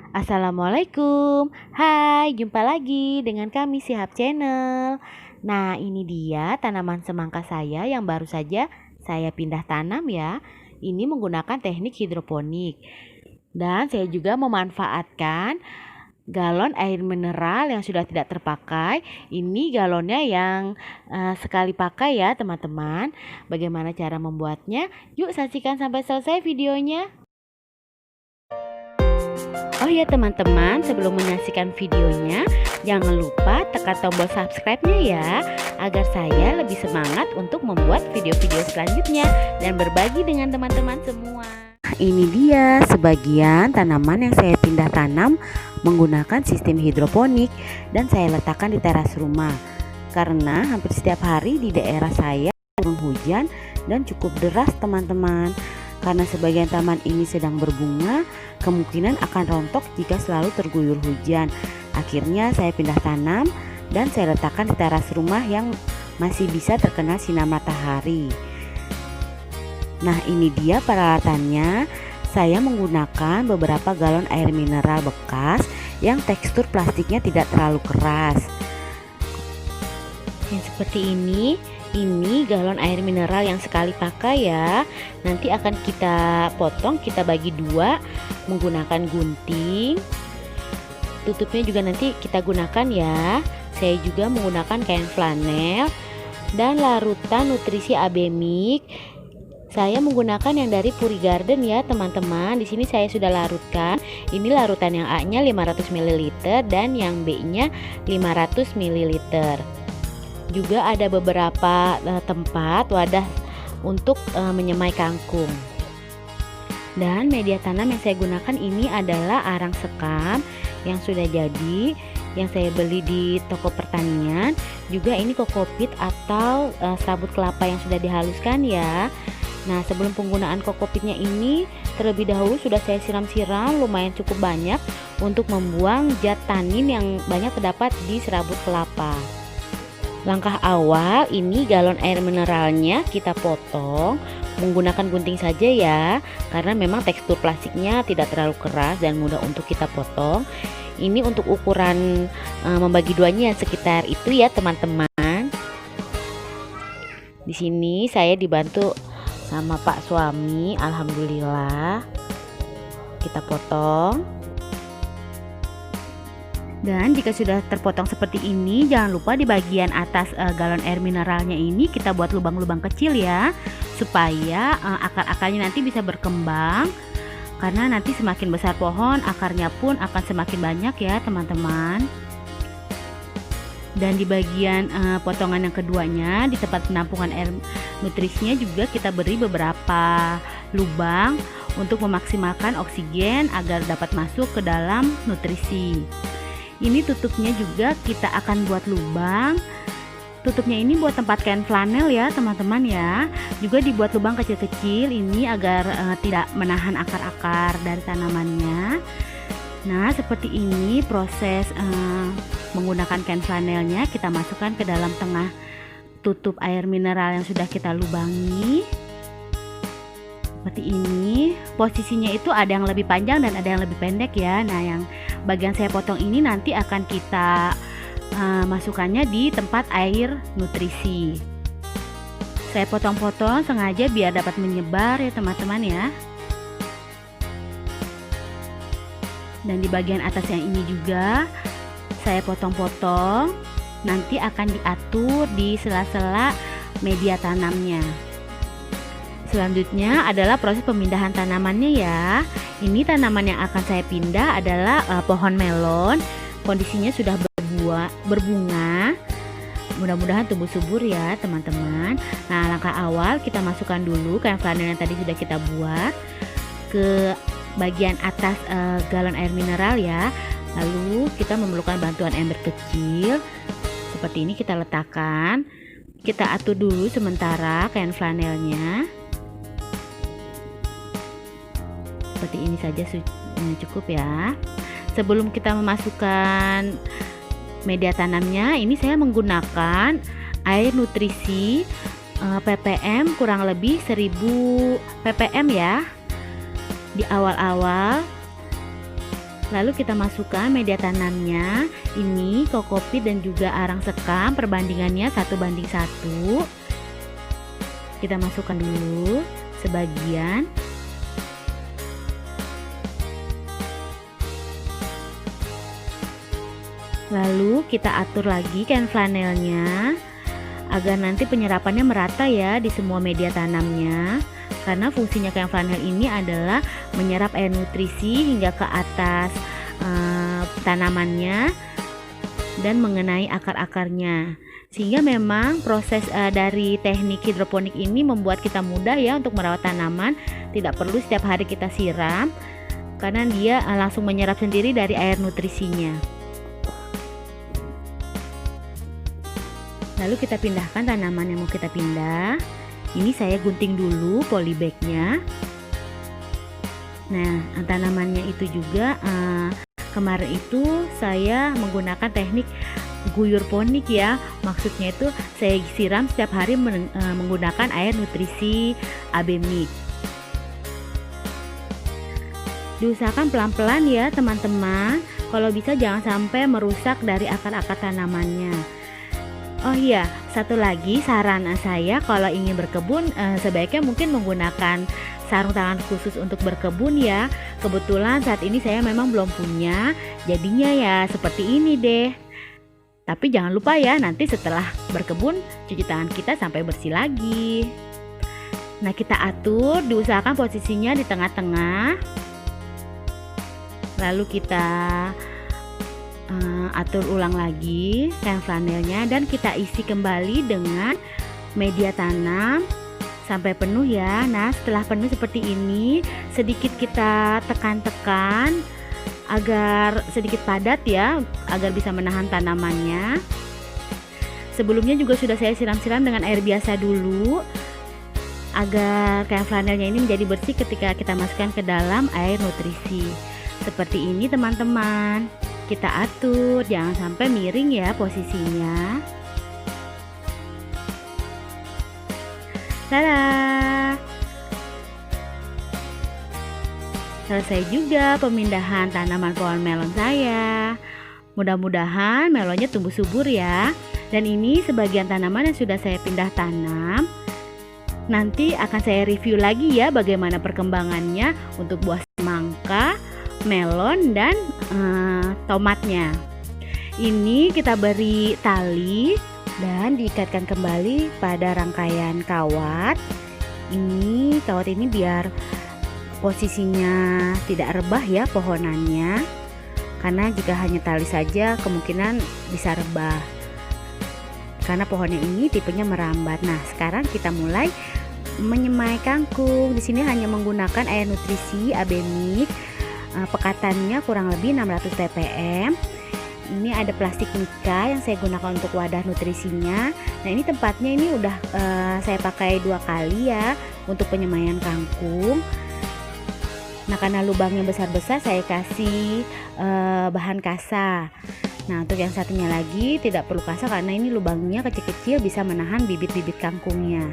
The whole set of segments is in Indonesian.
Assalamualaikum. Hai, jumpa lagi dengan kami Sihab Channel. Nah, ini dia tanaman semangka saya yang baru saja saya pindah tanam ya. Ini menggunakan teknik hidroponik. Dan saya juga memanfaatkan galon air mineral yang sudah tidak terpakai. Ini galonnya yang sekali pakai ya, teman-teman. Bagaimana cara membuatnya? Yuk saksikan sampai selesai videonya. Oh ya teman-teman, sebelum menyaksikan videonya, jangan lupa tekan tombol subscribe-nya ya, agar saya lebih semangat untuk membuat video-video selanjutnya dan berbagi dengan teman-teman semua. Ini dia sebagian tanaman yang saya pindah tanam menggunakan sistem hidroponik dan saya letakkan di teras rumah. Karena hampir setiap hari di daerah saya turun hujan dan cukup deras teman-teman. Karena sebagian taman ini sedang berbunga, kemungkinan akan rontok jika selalu terguyur hujan. Akhirnya saya pindah tanam dan saya letakkan di teras rumah yang masih bisa terkena sinar matahari. Nah, ini dia peralatannya. Saya menggunakan beberapa galon air mineral bekas yang tekstur plastiknya tidak terlalu keras. Yang seperti ini galon air mineral yang sekali pakai ya. Nanti akan kita potong, kita bagi dua menggunakan gunting. Tutupnya juga nanti kita gunakan ya. Saya juga menggunakan kain flanel dan larutan nutrisi Abemik. Saya menggunakan yang dari Puri Garden ya teman-teman. Di sini saya sudah larutkan. Ini larutan yang A-nya 500 ml dan yang B-nya 500 ml. Juga ada beberapa tempat wadah untuk menyemai kangkung. Dan media tanam yang saya gunakan ini adalah arang sekam yang sudah jadi, yang saya beli di toko pertanian. Juga ini kokopit atau serabut kelapa yang sudah dihaluskan ya. Nah, sebelum penggunaan kokopitnya ini terlebih dahulu sudah saya siram-siram lumayan cukup banyak untuk membuang zat tanin yang banyak terdapat di serabut kelapa. Langkah awal ini galon air mineralnya kita potong menggunakan gunting saja ya, karena memang tekstur plastiknya tidak terlalu keras dan mudah untuk kita potong. Ini untuk ukuran membagi duanya sekitar itu ya teman-teman. Di sini saya dibantu sama Pak suami, alhamdulillah. Kita potong. Dan jika sudah terpotong seperti ini, jangan lupa di bagian atas galon air mineralnya ini kita buat lubang-lubang kecil ya, supaya akar-akarnya nanti bisa berkembang. Karena nanti semakin besar pohon, akarnya pun akan semakin banyak ya teman-teman. Dan di bagian potongan yang keduanya, di tempat penampungan air nutrisinya juga kita beri beberapa lubang untuk memaksimalkan oksigen agar dapat masuk ke dalam nutrisi. Ini tutupnya juga kita akan buat lubang. Tutupnya ini buat tempat kain flanel ya teman-teman ya. Juga dibuat lubang kecil-kecil ini agar tidak menahan akar-akar dari tanamannya. Nah, seperti ini proses menggunakan kain flanelnya. Kita masukkan ke dalam tengah tutup air mineral yang sudah kita lubangi. Seperti ini, posisinya itu ada yang lebih panjang dan ada yang lebih pendek ya. Nah, yang bagian saya potong ini nanti akan kita masukkannya di tempat air nutrisi. Saya potong-potong sengaja biar dapat menyebar ya teman-teman ya. Dan di bagian atas yang ini juga saya potong-potong, nanti akan diatur di sela-sela media tanamnya. Selanjutnya adalah proses pemindahan tanamannya ya. Ini tanaman yang akan saya pindah adalah pohon melon. Kondisinya sudah berbunga. Mudah-mudahan tumbuh subur ya teman-teman. Nah, langkah awal kita masukkan dulu kain flanel yang tadi sudah kita buat ke bagian atas galon air mineral ya. Lalu kita memerlukan bantuan ember kecil. Seperti ini kita letakkan. Kita atur dulu sementara kain flanelnya. Seperti ini saja cukup ya. Sebelum kita memasukkan media tanamnya, ini saya menggunakan air nutrisi ppm kurang lebih 1000 ppm ya. Di awal-awal Lalu kita masukkan media tanamnya. Ini kokopit dan juga arang sekam, perbandingannya 1:1. Kita masukkan dulu sebagian. Lalu kita atur lagi kain flanelnya agar nanti penyerapannya merata ya di semua media tanamnya. Karena fungsinya kain flanel ini adalah menyerap air nutrisi hingga ke atas tanamannya dan mengenai akar-akarnya. Sehingga memang proses dari teknik hidroponik ini membuat kita mudah ya untuk merawat tanaman. Tidak perlu setiap hari kita siram karena dia langsung menyerap sendiri dari air nutrisinya. Lalu kita pindahkan tanaman yang mau kita pindah. Ini saya gunting dulu polybagnya. Nah, tanamannya itu juga kemarin itu saya menggunakan teknik guyur ponik ya. Maksudnya itu saya siram setiap hari menggunakan air nutrisi AB Mix. Diusahakan pelan-pelan ya teman-teman. Kalau bisa jangan sampai merusak dari akar-akar tanamannya. Oh iya, satu lagi saran saya kalau ingin berkebun sebaiknya mungkin menggunakan sarung tangan khusus untuk berkebun ya. Kebetulan saat ini saya memang belum punya, jadinya ya seperti ini deh. Tapi jangan lupa ya, nanti setelah berkebun cuci tangan kita sampai bersih lagi. Nah, kita atur, diusahakan posisinya di tengah-tengah. Lalu kita atur ulang lagi kain flanelnya dan kita isi kembali dengan media tanam sampai penuh ya. Nah, setelah penuh seperti ini, sedikit kita tekan-tekan agar sedikit padat ya, agar bisa menahan tanamannya. Sebelumnya juga sudah saya siram-siram dengan air biasa dulu agar kain flanelnya ini menjadi bersih ketika kita masukkan ke dalam air nutrisi. Seperti ini teman-teman. Kita atur, jangan sampai miring ya posisinya. Tada! Selesai juga pemindahan tanaman pohon melon saya. Mudah-mudahan melonnya tumbuh subur ya. Dan ini sebagian tanaman yang sudah saya pindah tanam. Nanti akan saya review lagi ya bagaimana perkembangannya untuk buah semangka, melon dan tomatnya. Ini kita beri tali dan diikatkan kembali pada rangkaian kawat. Ini kawat ini biar posisinya tidak rebah ya pohonannya. Karena jika hanya tali saja kemungkinan bisa rebah. Karena pohonnya ini tipenya merambat. Nah, sekarang kita mulai menyemai kangkung. Di sini hanya menggunakan air nutrisi AB Mix. Pekatannya kurang lebih 600 ppm. Ini ada plastik mika yang saya gunakan untuk wadah nutrisinya. Nah, ini tempatnya ini udah saya pakai 2 kali ya untuk penyemaian kangkung. Nah, karena lubangnya besar-besar saya kasih bahan kasa. Nah, untuk yang satunya lagi tidak perlu kasa karena ini lubangnya kecil-kecil bisa menahan bibit-bibit kangkungnya.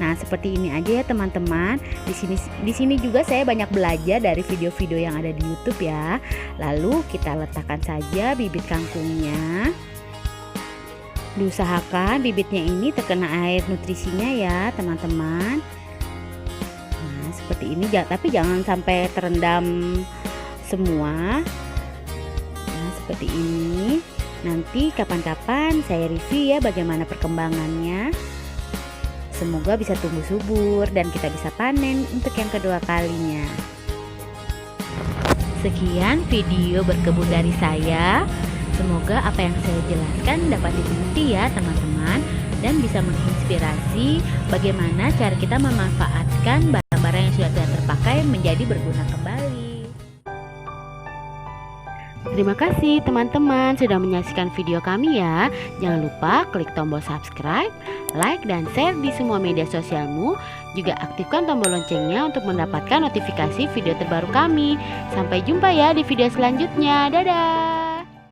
Nah, seperti ini aja ya teman-teman. Di sini juga saya banyak belajar dari video-video yang ada di YouTube ya. Lalu kita letakkan saja bibit kangkungnya. Diusahakan bibitnya ini terkena air nutrisinya ya, teman-teman. Nah, seperti ini tapi jangan sampai terendam semua. Nah, seperti ini. Nanti kapan-kapan saya review ya bagaimana perkembangannya. Semoga bisa tumbuh subur dan kita bisa panen untuk yang kedua kalinya. Sekian video berkebun dari saya. Semoga apa yang saya jelaskan dapat dimengerti ya teman-teman, dan bisa menginspirasi bagaimana cara kita memanfaatkan barang-barang yang sudah tidak terpakai menjadi berguna kembali. Terima kasih teman-teman sudah menyaksikan video kami ya. Jangan lupa klik tombol subscribe, like, dan share di semua media sosialmu. Juga aktifkan tombol loncengnya untuk mendapatkan notifikasi video terbaru kami. Sampai jumpa ya di video selanjutnya. Dadah!